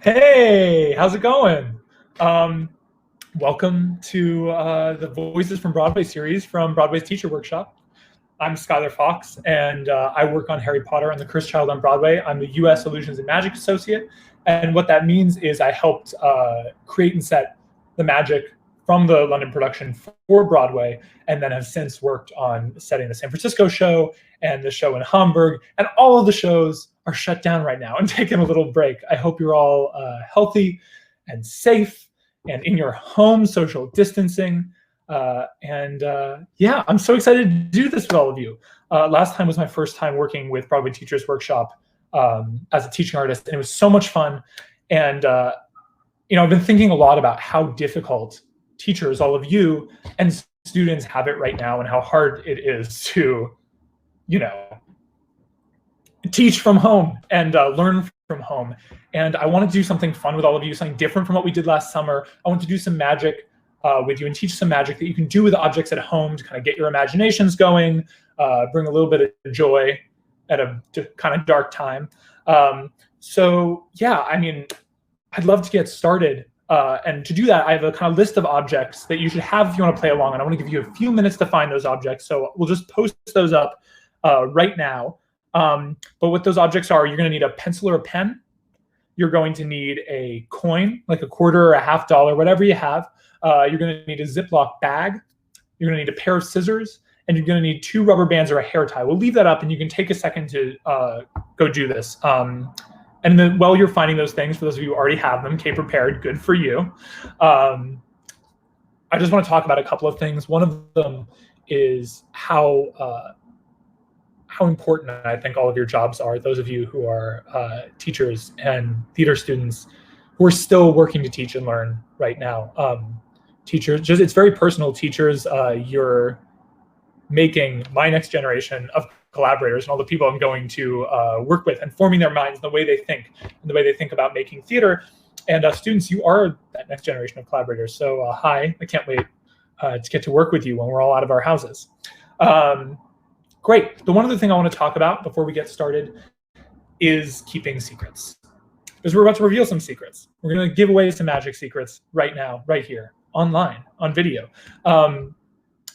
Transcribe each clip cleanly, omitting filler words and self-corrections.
Hey, how's it going? Um, Welcome to the Voices from Broadway series from Broadway's Teacher Workshop. I'm Skylar Fox, and I work on Harry Potter and the Cursed Child on Broadway. I'm the U.S. Illusions and Magic Associate, and what that means is I helped create and set the magic from the London production for Broadway, and then have since worked on setting the San Francisco show and the show in Hamburg, and all of the shows are shut down right now and taking a little break. I hope you're all healthy and safe and in your home, social distancing. Yeah, I'm so excited to do this with all of you. Last time was my first time working with Broadway Teachers Workshop as a teaching artist, and it was so much fun. And I've been thinking a lot about how difficult teachers, all of you, and students have it right now, and how hard it is to, teach from home and learn from home. And I want to do something fun with all of you, something different from what we did last summer. I want to do some magic with you and teach some magic that you can do with objects at home to kind of get your imaginations going, bring a little bit of joy at a kind of dark time. So yeah, I'd love to get started. And to do that, I have a kind of list of objects that you should have if you want to play along. And I want to give you a few minutes to find those objects. So we'll just post those up right now. But what those objects are, you're going to need a pencil or a pen. You're going to need a coin, like a quarter or a $50, whatever you have. You're going to need a Ziploc bag. You're going to need a pair of scissors, and you're going to need 2 rubber bands or a hair tie. We'll leave that up, and you can take a second to go do this. And then while you're finding those things, for those of you who already have them, K prepared, good for you. I just want to talk about a couple of things. One of them is how important I think all of your jobs are. Those of you who are teachers and theater students who are still working to teach and learn right now. Teachers, it's very personal. Teachers, you're making my next generation of collaborators and all the people I'm going to work with, and forming their minds, the way they think, and the way they think about making theater. And students, you are that next generation of collaborators. So hi, I can't wait to get to work with you when we're all out of our houses. Great. The one other thing I want to talk about before we get started is keeping secrets. Because we're about to reveal some secrets. We're going to give away some magic secrets right now, right here, online, on video. And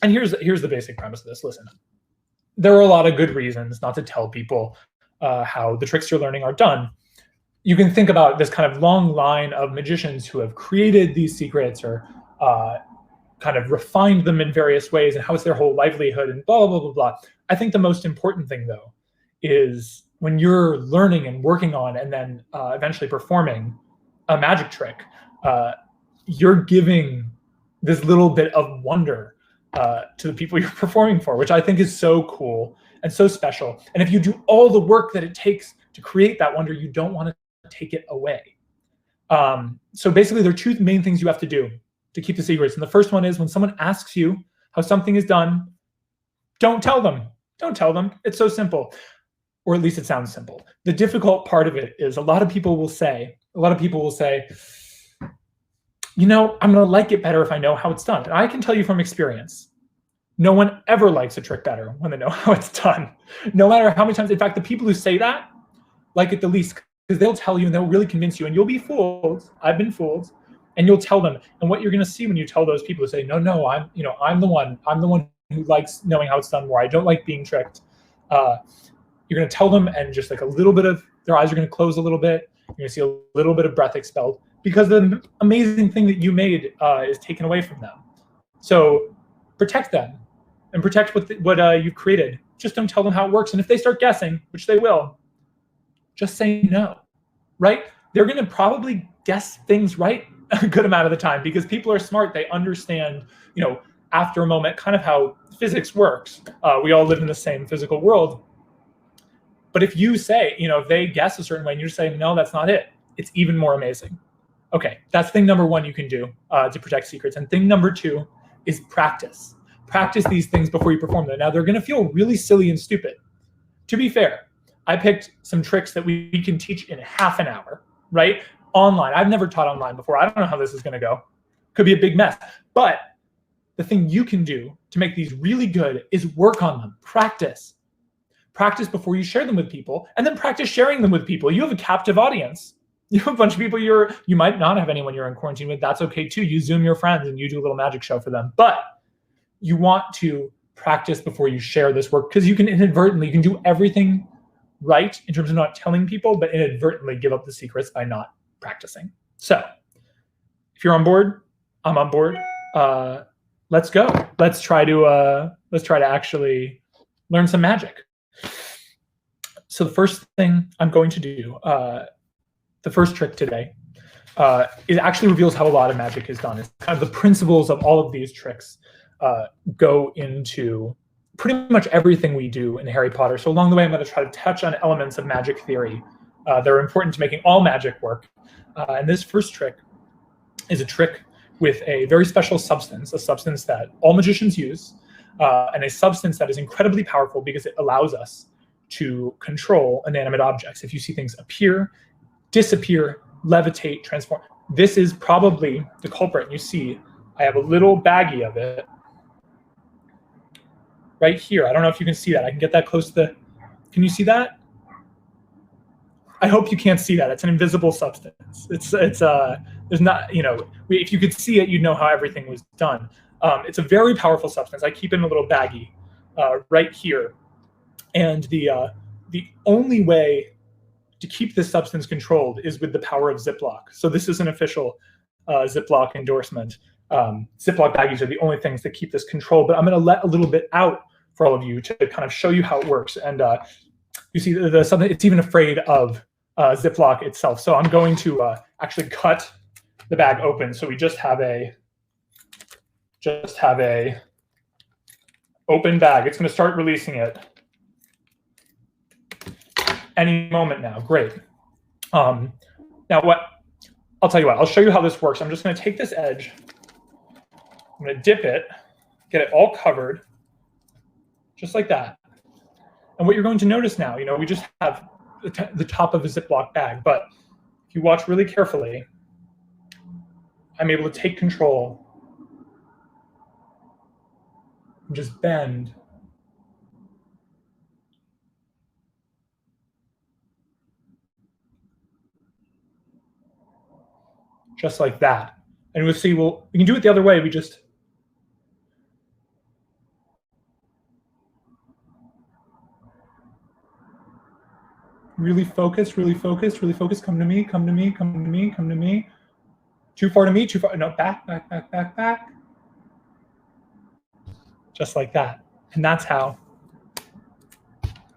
here's the basic premise of this. Listen, there are a lot of good reasons not to tell people how the tricks you're learning are done. You can think about this kind of long line of magicians who have created these secrets or kind of refined them in various ways, and how it's their whole livelihood and blah, blah, blah, blah. I think the most important thing, though, is when you're learning and working on and then eventually performing a magic trick, you're giving this little bit of wonder to the people you're performing for, which I think is so cool and so special. And if you do all the work that it takes to create that wonder, you don't want to take it away. So basically, there are 2 main things you have to do to keep the secrets. And the first one is when someone asks you how something is done, don't tell them. Don't tell them. It's so simple, or at least it sounds simple. The difficult part of it is a lot of people will say, I'm going to like it better if I know how it's done. And I can tell you from experience, no one ever likes a trick better when they know how it's done. No matter how many times. In fact, the people who say that like it the least, because they'll tell you and they'll really convince you, and you'll be fooled. I've been fooled. And you'll tell them. And what you're going to see when you tell those people who say, no, I'm the one who likes knowing how it's done more. I don't like being tricked. You're going to tell them, and just like a little bit of their eyes are going to close a little bit. You're going to see a little bit of breath expelled, because the amazing thing that you made is taken away from them. So protect them and protect what you've created. Just don't tell them how it works. And if they start guessing, which they will, just say no, right? They're going to probably guess things right a good amount of the time, because people are smart. They understand, after a moment, kind of how physics works. We all live in the same physical world. But if you say, if they guess a certain way and you say, no, that's not it, it's even more amazing. Okay, that's thing number 1 you can do to protect secrets. And thing number 2 is practice. Practice these things before you perform them. Now, they're going to feel really silly and stupid. To be fair, I picked some tricks that we can teach in half an hour, right? Online. I've never taught online before. I don't know how this is going to go. Could be a big mess. But the thing you can do to make these really good is work on them. Practice. Practice before you share them with people, and then practice sharing them with people. You have a captive audience. You have a bunch of people you might not have anyone you're in quarantine with. That's okay too. You Zoom your friends and you do a little magic show for them. But you want to practice before you share this work, because you can do everything right in terms of not telling people, but inadvertently give up the secrets by not practicing. So if you're on board, I'm on board. Let's go. Let's try to actually learn some magic. So the first thing I'm going to do, the first trick today, it actually reveals how a lot of magic is done. It's kind of the principles of all of these tricks go into pretty much everything we do in Harry Potter. So along the way, I'm going to try to touch on elements of magic theory that are important to making all magic work. And this first trick is a trick with a very special substance, a substance that all magicians use, and a substance that is incredibly powerful because it allows us to control inanimate objects. If you see things appear, disappear, levitate, transform, this is probably the culprit. And you see, I have a little baggie of it right here. I don't know if you can see that. I can get that close to can you see that? I hope you can't see that. It's an invisible substance. There's not, if you could see it, you'd know how everything was done. It's a very powerful substance. I keep it in a little baggie right here. And the only way to keep this substance controlled is with the power of Ziploc. So this is an official Ziploc endorsement. Ziploc baggies are the only things that keep this controlled, but I'm going to let a little bit out for all of you to kind of show you how it works. And you see something, it's even afraid of Ziploc itself. So I'm going to actually cut the bag open. So we just have a open bag. It's going to start releasing it any moment now. Great. Now I'll tell you what, I'll show you how this works. I'm just going to take this edge, I'm going to dip it, get it all covered, just like that. And what you're going to notice now, we just have the top of a Ziploc bag, but if you watch really carefully, I'm able to take control and just bend. Just like that. And we'll see, we can do it the other way. We just really focus, really focus, really focus. Come to me, come to me, come to me, come to me. Too far to me, too far. No, back, back, back, back, back. Just like that. And that's how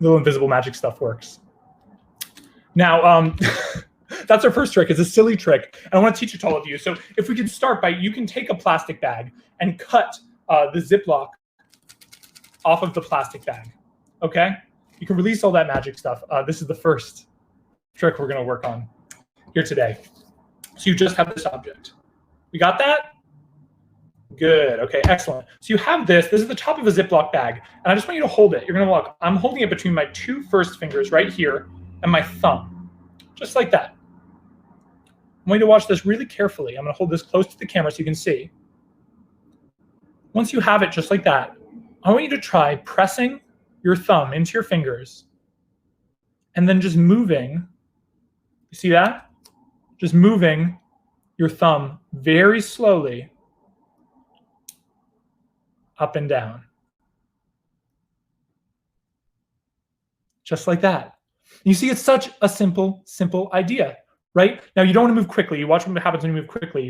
little invisible magic stuff works. Now, that's our first trick. It's a silly trick. And I want to teach it to all of you. So if we can start by, you can take a plastic bag and cut the Ziploc off of the plastic bag. Okay? You can release all that magic stuff. This is the first trick we're going to work on here today. So you just have this object. We got that? Good. Okay, excellent. So you have this. This is the top of a Ziploc bag. And I just want you to hold it. You're going to look. I'm holding it between my two first fingers right here and my thumb. Just like that. I want you to watch this really carefully. I'm going to hold this close to the camera so you can see. Once you have it just like that, I want you to try pressing your thumb into your fingers and then just moving. You see that? Just moving your thumb very slowly up and down. Just like that. You see, it's such a simple idea, right? Now, you don't want to move quickly. You watch what happens when you move quickly.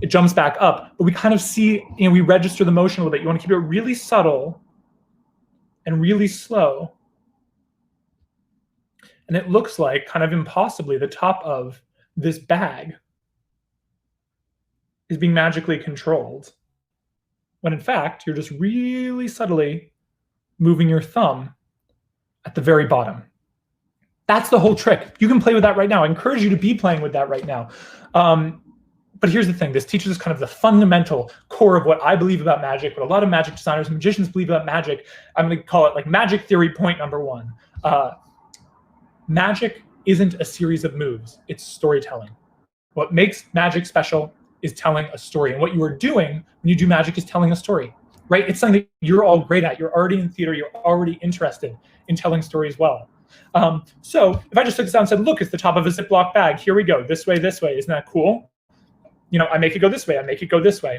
It jumps back up. But we kind of see, we register the motion a little bit. You want to keep it really subtle and really slow. And it looks like, kind of impossibly, the top of this bag is being magically controlled, when in fact, you're just really subtly moving your thumb at the very bottom. That's the whole trick. You can play with that right now. I encourage you to be playing with that right now. But here's the thing. This teaches us kind of the fundamental core of what I believe about magic, what a lot of magic designers and magicians believe about magic. I'm going to call it like magic theory point number one. Magic isn't a series of moves. It's storytelling. What makes magic special is telling a story. And what you are doing when you do magic is telling a story, right? It's something that you're all great at. You're already in theater. You're already interested in telling stories well. So if I just took this out and said, look, it's the top of a Ziploc bag. Here we go. This way, this way. Isn't that cool? You know, I make it go this way. I make it go this way.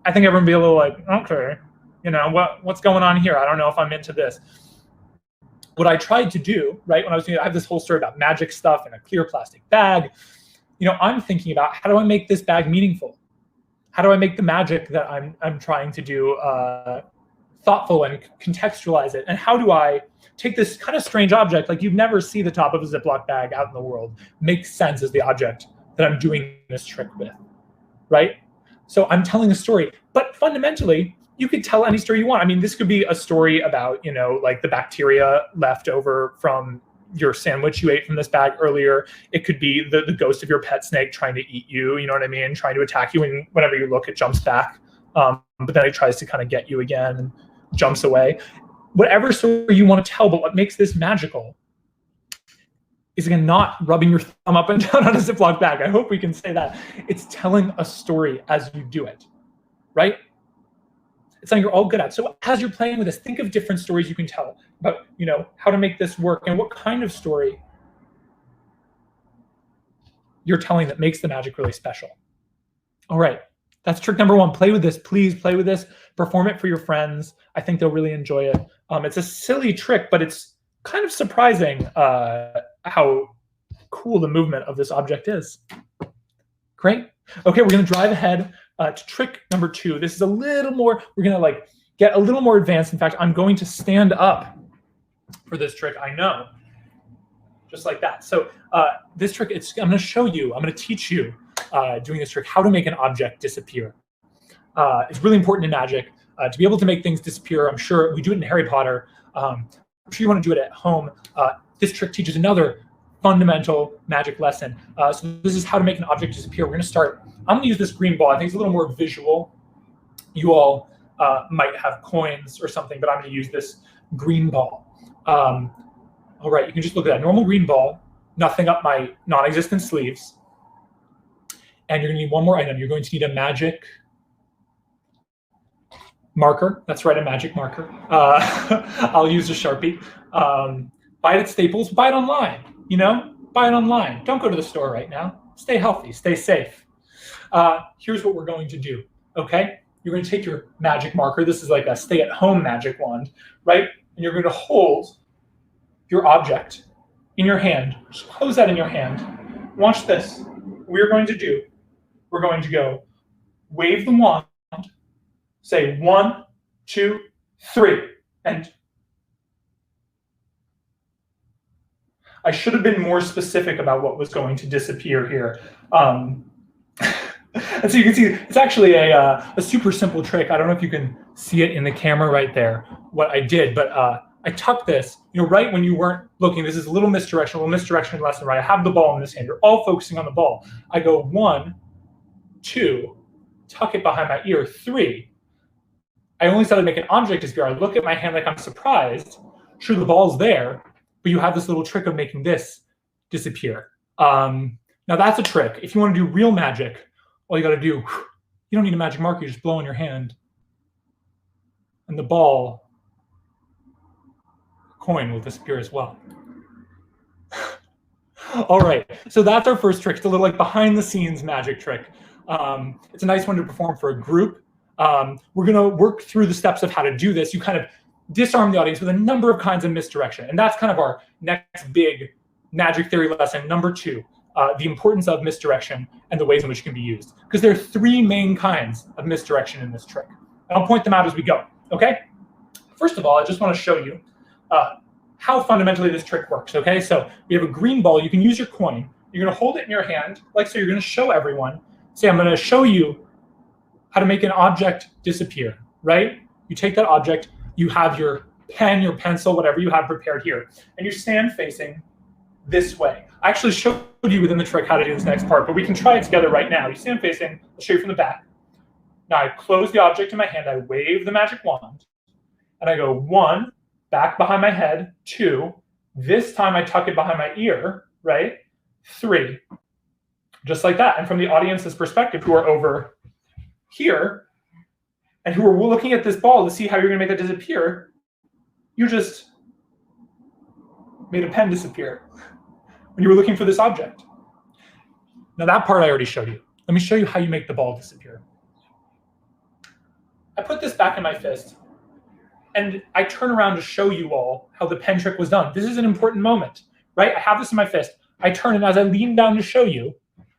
I think everyone would be a little like, okay, you know, what's going on here? I don't know if I'm into this. What I tried to do, right, when I was doing it, I have this whole story about magic stuff in a clear plastic bag. You know, I'm thinking about, how do I make this bag meaningful? How do I make the magic that I'm trying to do thoughtful and contextualize it? And how do I take this kind of strange object, like you'd never see the top of a Ziploc bag out in the world, make sense as the object that I'm doing this trick with, right? So I'm telling a story, but fundamentally, you could tell any story you want. I mean, this could be a story about, you know, like the bacteria left over from your sandwich you ate from this bag earlier. It could be the ghost of your pet snake trying to eat you, you know what I mean? Trying to attack you, and whenever you look, it jumps back. But then it tries to kind of get you again and jumps away. Whatever story you want to tell, but what makes this magical is, again, not rubbing your thumb up and down on a Ziploc bag. I hope we can say that. It's telling a story as you do it, right? It's something you're all good at. So as you're playing with this, think of different stories you can tell about, you know, how to make this work and what kind of story you're telling that makes the magic really special. All right, that's trick number one. Play with this. Please play with this. Perform it for your friends. I think they'll really enjoy it. It's a silly trick, but it's kind of surprising how cool the movement of this object is. Great. Okay, we're going to drive ahead to trick number two. This is a little more, we're going to like get a little more advanced. In fact, I'm going to stand up for this trick, I know, just like that. So this trick, I'm going to show you, I'm going to teach you doing this trick, how to make an object disappear. It's really important in magic to be able to make things disappear. I'm sure we do it in Harry Potter. I'm sure you want to do it at home. This trick teaches another fundamental magic lesson. So this is how to make an object disappear. We're going to start. I'm going to use this green ball. I think it's a little more visual. You all might have coins or something, but I'm going to use this green ball. All right, you can just look at that normal green ball, nothing up my non-existent sleeves. And you're going to need one more item. You're going to need a magic marker. That's right, a magic marker. I'll use a Sharpie. Buy it at Staples. Buy it online. You know, buy it online. Don't go to the store right now. Stay healthy. Stay safe. Here's what we're going to do. Okay, you're going to take your magic marker. This is like a stay-at-home magic wand, right? And you're going to hold your object in your hand. Just close that in your hand. Watch this. What we're going to do, we're going to go wave the wand, say 1, 2, 3, and I should have been more specific about what was going to disappear here. And so you can see it's actually a super simple trick. I don't know if you can see it in the camera right there, what I did, but I tucked this, you know, right when you weren't looking. This is a little misdirection lesson, right? I have the ball in this hand. You're all focusing on the ball. I go 1, 2, tuck it behind my ear, 3. I only started to make an object disappear. I look at my hand like I'm surprised. Sure, the ball's there, but you have this little trick of making this disappear. Now that's a trick. If you want to do real magic, all you got to do, you don't need a magic marker. You just blow in your hand, and the ball, coin will disappear as well. All right, so that's our first trick. It's a little like behind the scenes magic trick. It's a nice one to perform for a group. We're going to work through the steps of how to do this. You kind of disarm the audience with a number of kinds of misdirection. And that's kind of our next big magic theory lesson, number 2, the importance of misdirection and the ways in which it can be used. Because there are 3 main kinds of misdirection in this trick. And I'll point them out as we go, okay? First of all, I just want to show you how fundamentally this trick works, okay? So we have a green ball. You can use your coin. You're going to hold it in your hand, like so. You're going to show everyone. Say, I'm going to show you how to make an object disappear, right? You take that object, you have your pen, your pencil, whatever you have prepared here, and you stand facing this way. I actually showed you within the trick how to do this next part, but we can try it together right now. You stand facing, I'll show you from the back. Now I close the object in my hand, I wave the magic wand, and I go 1, back behind my head, 2, this time I tuck it behind my ear, right? 3, just like that. And from the audience's perspective, who are over here, and who are looking at this ball to see how you're going to make that disappear, you just made a pen disappear when you were looking for this object. Now that part I already showed you. Let me show you how you make the ball disappear. I put this back in my fist, and I turn around to show you all how the pen trick was done. This is an important moment, right? I have this in my fist. I turn, and as I lean down to show you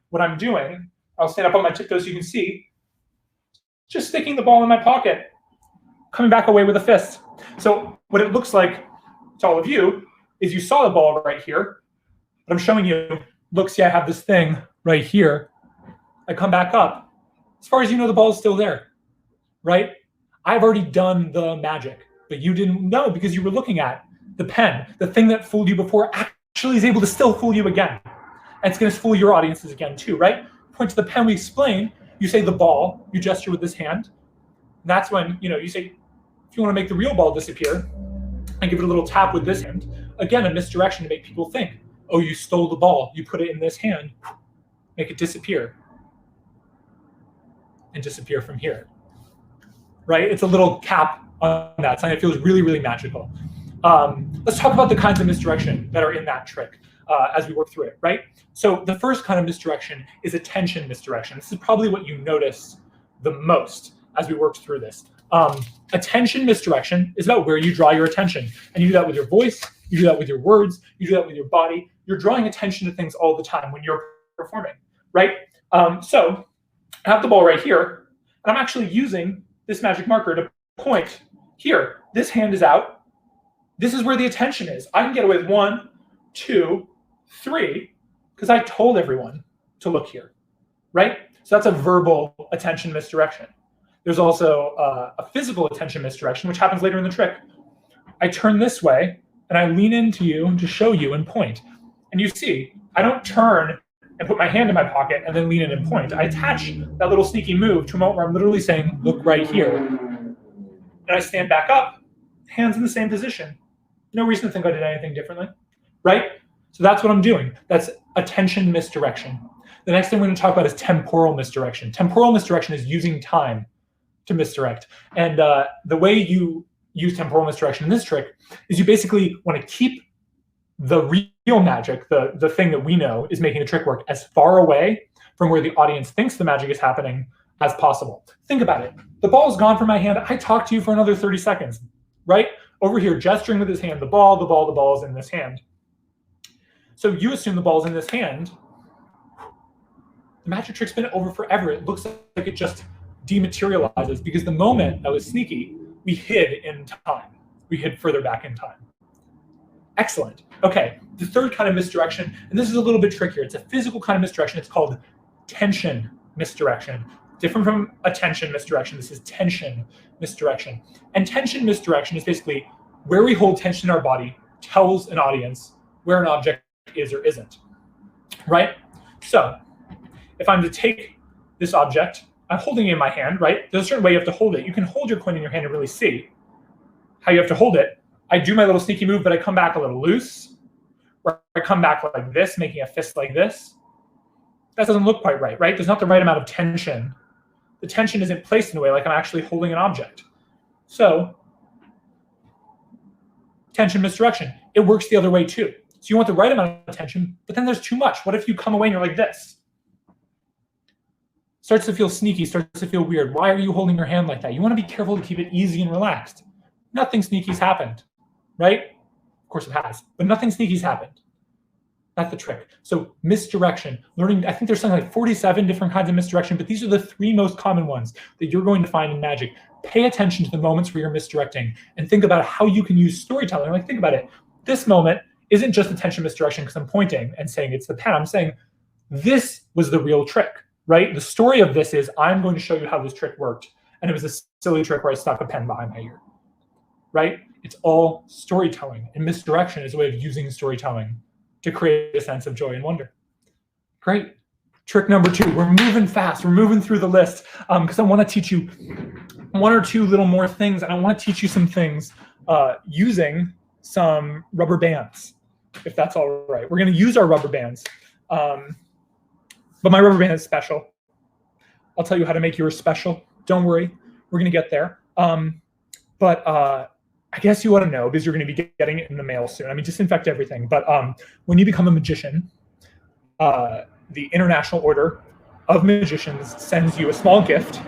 what I'm doing, I'll stand up on my tiptoes so you can see, just sticking the ball in my pocket, coming back away with a fist. So what it looks like to all of you is you saw the ball right here, but I'm showing you, look, see, I have this thing right here. I come back up. As far as you know, the ball is still there, right? I've already done the magic, but you didn't know because you were looking at the pen. The thing that fooled you before actually is able to still fool you again. And it's going to fool your audiences again too, right? Point to the pen, we explain, you say the ball, you gesture with this hand. That's when, you say, if you want to make the real ball disappear, and give it a little tap with this hand, again, a misdirection to make people think, oh, you stole the ball, you put it in this hand, make it disappear, and disappear from here, right? It's a little cap on that sign. It feels really, really magical. Let's talk about the kinds of misdirection that are in that trick as we work through it, right? So the first kind of misdirection is attention misdirection. This is probably what you notice the most as we work through this. Attention misdirection is about where you draw your attention. And you do that with your voice, you do that with your words, you do that with your body. You're drawing attention to things all the time when you're performing, right? So I have the ball right here, and I'm actually using this magic marker to point here. This hand is out. This is where the attention is. I can get away with 1, 2, 3, because I told everyone to look here, right? So that's a verbal attention misdirection. There's also a physical attention misdirection, which happens later in the trick. I turn this way, and I lean into you to show you and point. And you see, I don't turn and put my hand in my pocket and then lean in and point. I attach that little sneaky move to a moment where I'm literally saying, look right here. And I stand back up, hands in the same position. No reason to think I did anything differently, right? So that's what I'm doing. That's attention misdirection. The next thing we're going to talk about is temporal misdirection. Temporal misdirection is using time to misdirect. And the way you use temporal misdirection in this trick is you basically want to keep the real magic, the thing that we know is making the trick work, as far away from where the audience thinks the magic is happening as possible. Think about it. The ball's gone from my hand. I talk to you for another 30 seconds, right? Over here, gesturing with his hand, the ball is in this hand. So you assume the ball's in this hand. The magic trick's been over forever. It looks like it just dematerializes because the moment that was sneaky, we hid in time. We hid further back in time. Excellent. Okay, the third kind of misdirection, and this is a little bit trickier. It's a physical kind of misdirection. It's called tension misdirection. Different from attention misdirection. This is tension misdirection. And tension misdirection is basically where we hold tension in our body tells an audience where an object is or isn't, right? So if I'm to take this object, I'm holding it in my hand, right? There's a certain way you have to hold it. You can hold your coin in your hand and really see how you have to hold it. I do my little sneaky move, but I come back a little loose, or I come back like this, making a fist like this. That doesn't look quite right, right? There's not the right amount of tension. The tension isn't placed in a way like I'm actually holding an object. So tension misdirection, it works the other way too. So you want the right amount of tension, but then there's too much. What if you come away and you're like this? Starts to feel sneaky, starts to feel weird. Why are you holding your hand like that? You want to be careful to keep it easy and relaxed. Nothing sneaky's happened, right? Of course it has, but nothing sneaky's happened. That's the trick. So misdirection, learning, I think there's something like 47 different kinds of misdirection, but these are the 3 most common ones that you're going to find in magic. Pay attention to the moments where you're misdirecting and think about how you can use storytelling. Like, think about it. This moment isn't just attention misdirection because I'm pointing and saying it's the pen. I'm saying this was the real trick, right? The story of this is I'm going to show you how this trick worked. And it was a silly trick where I stuck a pen behind my ear, right? It's all storytelling. And misdirection is a way of using storytelling to create a sense of joy and wonder. Great. Trick number 2. We're moving fast. We're moving through the list because I want to teach you 1 or 2 little more things. And I want to teach you some things using some rubber bands, if that's all right. We're going to use our rubber bands. But my rubber band is special. I'll tell you how to make yours special. Don't worry. We're going to get there. But I I guess you want to know because you're going to be getting it in the mail soon. I mean, disinfect everything. But when you become a magician, the International Order of Magicians sends you a small gift.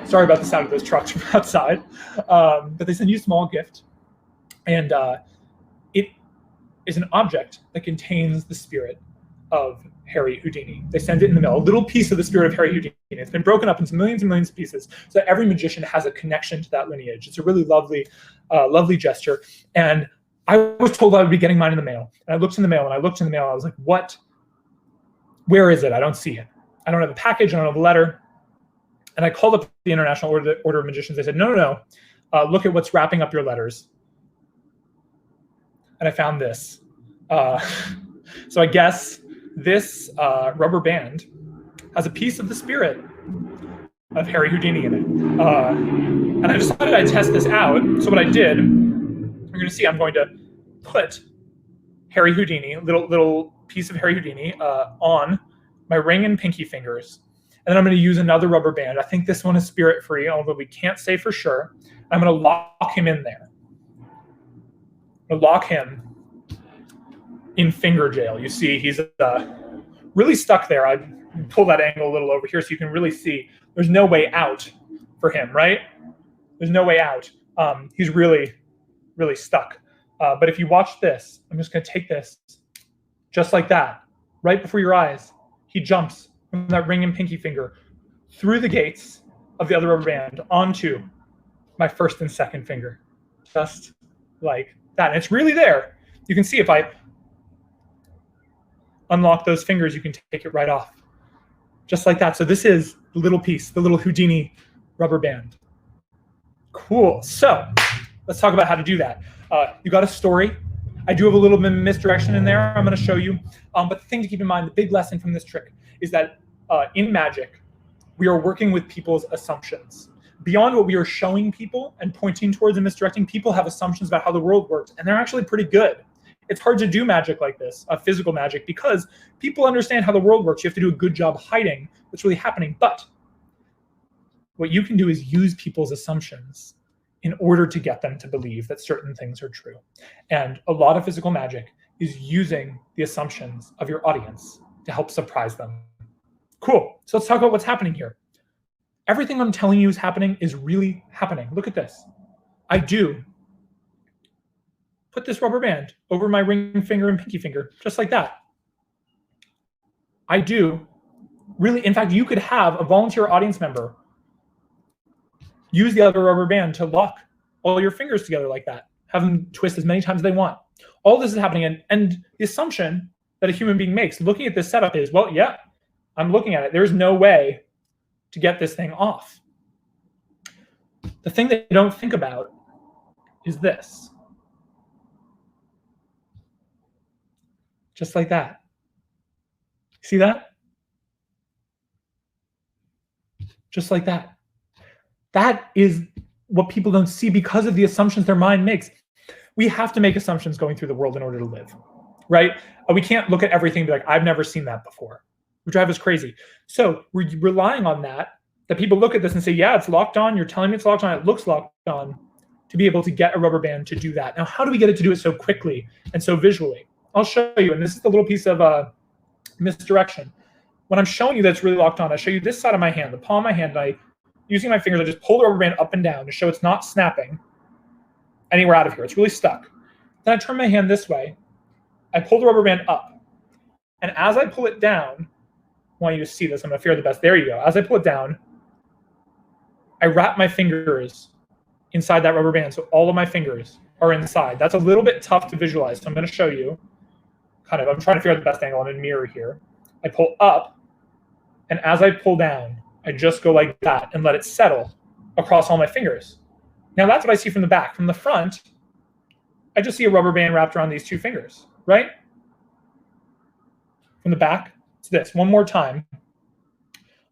Sorry about the sound of those trucks from outside. But they send you a small gift. And it is an object that contains the spirit of Harry Houdini. They send it in the mail, a little piece of the spirit of Harry Houdini. It's been broken up into millions and millions of pieces so that every magician has a connection to that lineage. It's a really lovely, lovely gesture. And I was told I would be getting mine in the mail. And I looked in the mail, and I looked in the mail, and I was like, what? Where is it? I don't see it. I don't have a package. I don't have a letter. And I called up the International Order of Magicians. They said, no. Look at what's wrapping up your letters. And I found this. So I guess this rubber band has a piece of the spirit of Harry Houdini in it. And I decided I'd test this out. So what I did, you're going to see, I'm going to put Harry Houdini, little piece of Harry Houdini, on my ring and pinky fingers. And then I'm going to use another rubber band. I think this one is spirit-free, although we can't say for sure. I'm going to lock him in there. I'm going to lock him in finger jail. You see, he's really stuck there. I pull that angle a little over here so you can really see there's no way out for him, right? There's no way out. He's really, really stuck. But if you watch this, I'm just going to take this just like that, right before your eyes. He jumps from that ring and pinky finger through the gates of the other rubber band onto my first and second finger, just like that. And it's really there. You can see if I unlock those fingers, you can take it right off, just like that. So this is the little piece, the little Houdini rubber band. Cool. So let's talk about how to do that. You got a story. I do have a little bit of misdirection in there. I'm going to show you. But the thing to keep in mind, the big lesson from this trick is that in magic, we are working with people's assumptions. Beyond what we are showing people and pointing towards and misdirecting, people have assumptions about how the world works, and they're actually pretty good. It's hard to do magic like this, physical magic, because people understand how the world works. You have to do a good job hiding what's really happening. But what you can do is use people's assumptions in order to get them to believe that certain things are true. And a lot of physical magic is using the assumptions of your audience to help surprise them. Cool. So let's talk about what's happening here. Everything I'm telling you is happening is really happening. Look at this. I do put this rubber band over my ring finger and pinky finger, just like that. I do really, in fact, you could have a volunteer audience member use the other rubber band to lock all your fingers together like that. Have them twist as many times as they want. All this is happening, and the assumption that a human being makes looking at this setup is, well, yeah, I'm looking at it. There's no way to get this thing off. The thing that you don't think about is this. Just like that. See that? Just like that. That is what people don't see because of the assumptions their mind makes. We have to make assumptions going through the world in order to live, right? We can't look at everything and be like, I've never seen that before. Would drive us crazy. So we're relying on that people look at this and say, yeah, it's locked on. You're telling me it's locked on. It looks locked on, to be able to get a rubber band to do that. Now, how do we get it to do it so quickly and so visually? I'll show you. And this is the little piece of misdirection. When I'm showing you that it's really locked on, I show you this side of my hand, the palm of my hand, and using my fingers, I just pull the rubber band up and down to show it's not snapping anywhere out of here. It's really stuck. Then I turn my hand this way. I pull the rubber band up. And as I pull it down, I want you to see this. I'm going to fear the best. There you go. As I pull it down, I wrap my fingers inside that rubber band. So all of my fingers are inside. That's a little bit tough to visualize. So I'm going to show you. I'm trying to figure out the best angle. I'm in a mirror here. I pull up. And as I pull down, I just go like that and let it settle across all my fingers. Now that's what I see from the back. From the front, I just see a rubber band wrapped around these two fingers, right? From the back, it's this. One more time.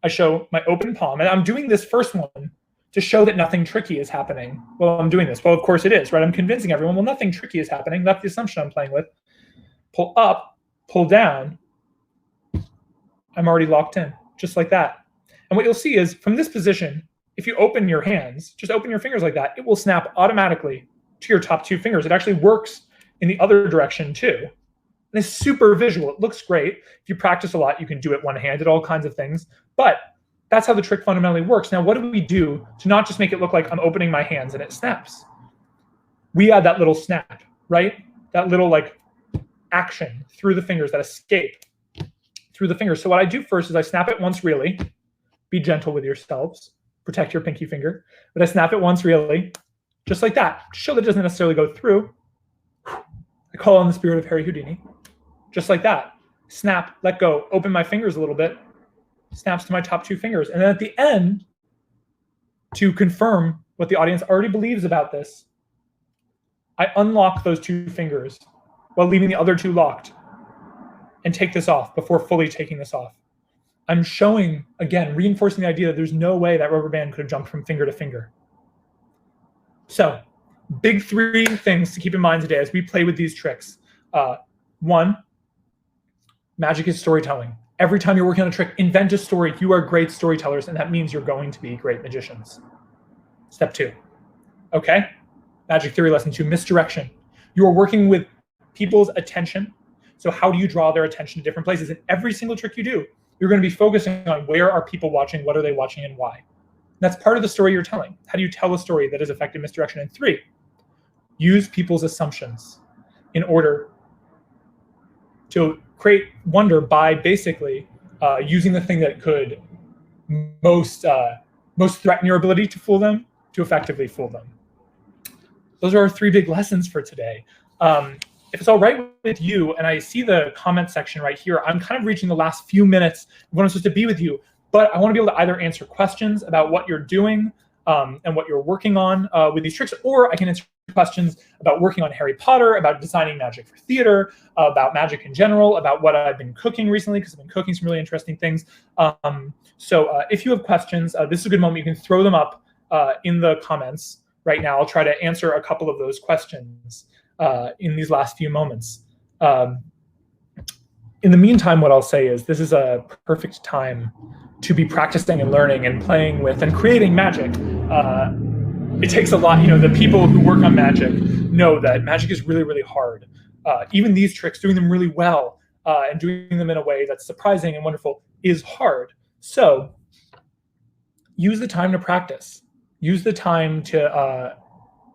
I show my open palm, and I'm doing this first one to show that nothing tricky is happening while I'm doing this. Well, of course it is, right? I'm convincing everyone, well, nothing tricky is happening. That's the assumption I'm playing with. Pull up, pull down. I'm already locked in, just like that. And what you'll see is from this position, if you open your hands, just open your fingers like that, it will snap automatically to your top two fingers. It actually works in the other direction too. And it's super visual. It looks great. If you practice a lot, you can do it one-handed, all kinds of things. But that's how the trick fundamentally works. Now, what do we do to not just make it look like I'm opening my hands and it snaps? We add that little snap, right? That little like action through the fingers, that escape through the fingers. So what I do first is I snap it once really. Be gentle with yourselves. Protect your pinky finger. But I snap it once really, just like that. Show that it doesn't necessarily go through. I call on the spirit of Harry Houdini. Just like that. Snap, let go, open my fingers a little bit. Snaps to my top two fingers. And then at the end, to confirm what the audience already believes about this, I unlock those two fingers while leaving the other two locked and take this off before fully taking this off. I'm showing, again, reinforcing the idea that there's no way that rubber band could have jumped from finger to finger. So, big three things to keep in mind today as we play with these tricks. One, magic is storytelling. Every time you're working on a trick, invent a story. You are great storytellers, and that means you're going to be great magicians. Step two, okay? Magic theory lesson 2, misdirection. You are working with people's attention. So how do you draw their attention to different places? In every single trick you do, you're going to be focusing on where are people watching, what are they watching, and why. That's part of the story you're telling. How do you tell a story that is effective misdirection? And 3, use people's assumptions in order to create wonder by basically using the thing that could most threaten your ability to fool them to effectively fool them. Those are our 3 big lessons for today. If it's all right with you, and I see the comment section right here, I'm kind of reaching the last few minutes when I'm supposed to be with you, but I want to be able to either answer questions about what you're doing and what you're working on with these tricks, or I can answer questions about working on Harry Potter, about designing magic for theater, about magic in general, about what I've been cooking recently, because I've been cooking some really interesting things. So if you have questions, this is a good moment. You can throw them up in the comments right now. I'll try to answer a couple of those questions in these last few moments. In the meantime, what I'll say is this is a perfect time to be practicing and learning and playing with and creating magic. It takes a lot, the people who work on magic know that magic is really, really hard. Even these tricks, doing them really well and doing them in a way that's surprising and wonderful is hard. So use the time to practice. Use the time to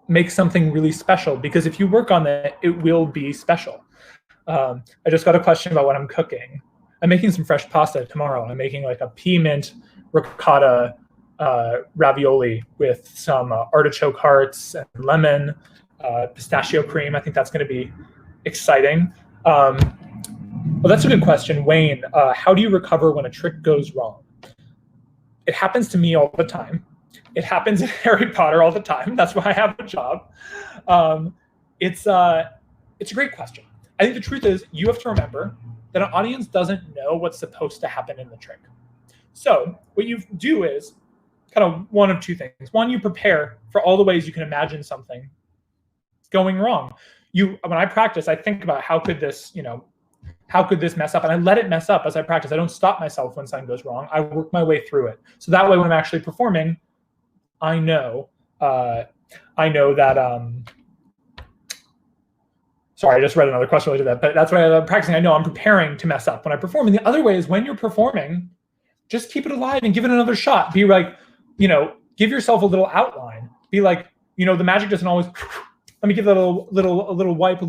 make something really special, because if you work on that, it will be special. I just got a question about what I'm cooking. I'm making some fresh pasta tomorrow. I'm making like a pea mint ricotta ravioli with some artichoke hearts and lemon, pistachio cream. I think that's going to be exciting. Well, that's a good question. Wayne, how do you recover when a trick goes wrong? It happens to me all the time. It happens in Harry Potter all the time. That's why I have a job. It's a great question. I think the truth is you have to remember that an audience doesn't know what's supposed to happen in the trick. So what you do is kind of one of 2 things. One, you prepare for all the ways you can imagine something going wrong. When I practice, I think about how could this mess up? And I let it mess up as I practice. I don't stop myself when something goes wrong. I work my way through it. So that way when I'm actually performing, I know that, sorry, I just read another question related to that, but that's why I'm practicing. I know I'm preparing to mess up when I perform. And the other way is when you're performing, just keep it alive and give it another shot. Be like, give yourself a little outline. Be like, the magic doesn't always, let me give that a little wipe, can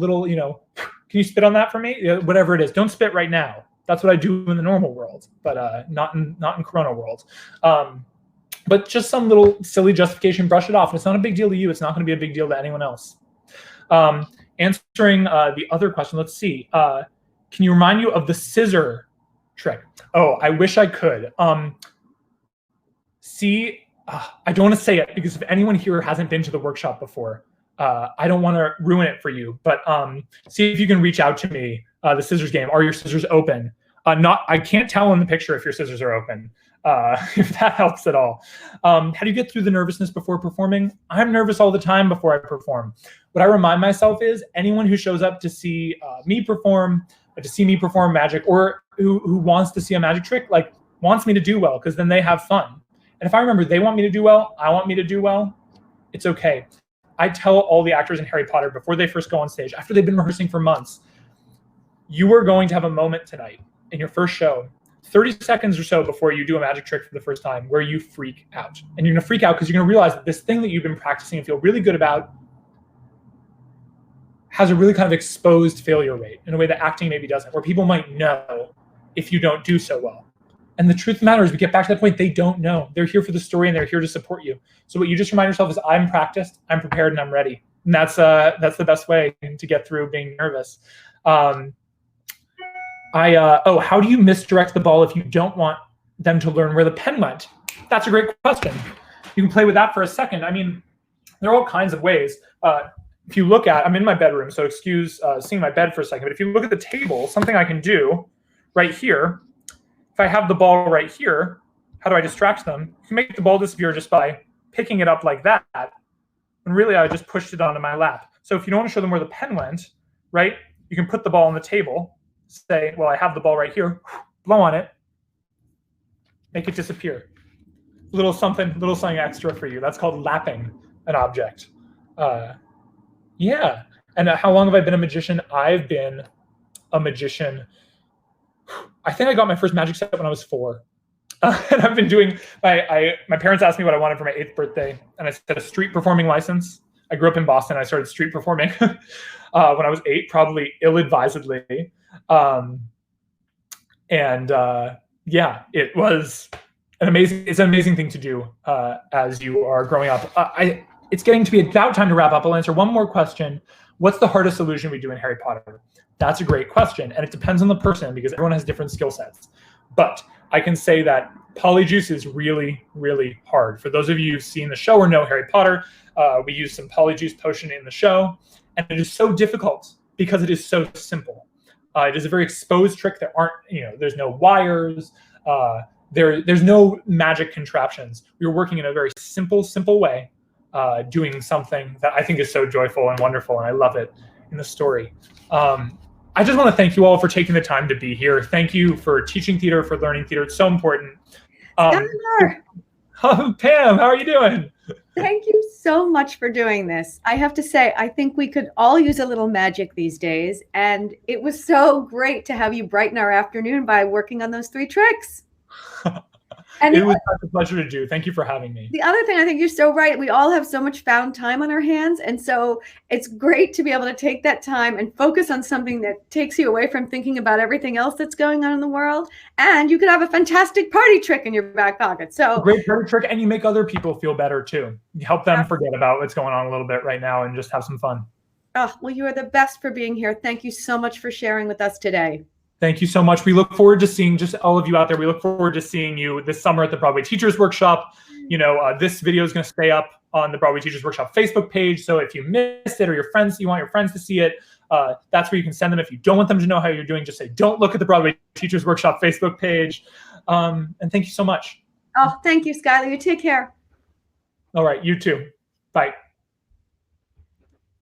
you spit on that for me? Whatever it is, don't spit right now. That's what I do in the normal world, but not in Corona world. But just some little silly justification, brush it off. It's not a big deal to you. It's not going to be a big deal to anyone else. Answering the other question, let's see. Can you remind you of the scissor trick? Oh, I wish I could. I don't want to say it because if anyone here hasn't been to the workshop before, I don't want to ruin it for you. But see if you can reach out to me. The scissors game. Are your scissors open? I can't tell in the picture if your scissors are open. If that helps at all. How do you get through the nervousness before performing? I'm nervous all the time before I perform. What I remind myself is anyone who shows up to see me perform magic, or who wants to see a magic trick, wants me to do well, because then they have fun. And if I remember they want me to do well, I want me to do well, it's okay. I tell all the actors in Harry Potter before they first go on stage, after they've been rehearsing for months, you are going to have a moment tonight in your first show, 30 seconds or so before you do a magic trick for the first time, where you freak out. And you're going to freak out because you're going to realize that this thing that you've been practicing and feel really good about has a really kind of exposed failure rate in a way that acting maybe doesn't, where people might know if you don't do so well. And the truth of the matter is, we get back to that point, they don't know. They're here for the story and they're here to support you. So what you just remind yourself is, I'm practiced, I'm prepared, and I'm ready. And that's the best way to get through being nervous. How do you misdirect the ball if you don't want them to learn where the pen went? That's a great question. You can play with that for a second. I mean, there are all kinds of ways. If you look at, I'm in my bedroom, so excuse seeing my bed for a second, but if you look at the table, something I can do right here, if I have the ball right here, how do I distract them? You can make the ball disappear just by picking it up like that. And really, I just pushed it onto my lap. So if you don't want to show them where the pen went, right, you can put the ball on the table, say, well, I have the ball right here, blow on it, make it disappear. Little something extra for you. That's called lapping an object. Yeah. And how long have I been a magician? I've been a magician. I think I got my first magic set when I was 4. And I've been doing, my parents asked me what I wanted for my 8th birthday. And I said a street performing license. I grew up in Boston. I started street performing when I was 8, probably ill-advisedly. Yeah, it was it's an amazing thing to do as you are growing up. It's getting to be about time to wrap up. I'll answer one more question. What's the hardest illusion we do in Harry Potter? That's a great question. And it depends on the person because everyone has different skill sets. But I can say that polyjuice is really, really hard. For those of you who've seen the show or know Harry Potter, we use some polyjuice potion in the show. And it is so difficult because it is so simple. It is a very exposed trick. There aren't, there's no wires. There's no magic contraptions. We were working in a very simple way, doing something that I think is so joyful and wonderful, and I love it in the story. I just want to thank you all for taking the time to be here. Thank you for teaching theater, for learning theater. It's so important. Pam, how are you doing? Thank you so much for doing this. I have to say, I think we could all use a little magic these days, and it was so great to have you brighten our afternoon by working on those 3 tricks. And it was such a pleasure to do. Thank you for having me. The other thing, I think you're so right. We all have so much found time on our hands. And so it's great to be able to take that time and focus on something that takes you away from thinking about everything else that's going on in the world. And you could have a fantastic party trick in your back pocket. So a great party trick, and you make other people feel better too. You help them forget about what's going on a little bit right now and just have some fun. Oh, well, you are the best for being here. Thank you so much for sharing with us today. Thank you so much. We look forward to seeing, just all of you out there, we look forward to seeing you this summer at the Broadway Teachers Workshop. This video is going to stay up on the Broadway Teachers Workshop Facebook page. So if you missed it or you want your friends to see it, that's where you can send them. If you don't want them to know how you're doing, just say, don't look at the Broadway Teachers Workshop Facebook page. And thank you so much. Oh, thank you, Skylar. You take care. All right. You too. Bye.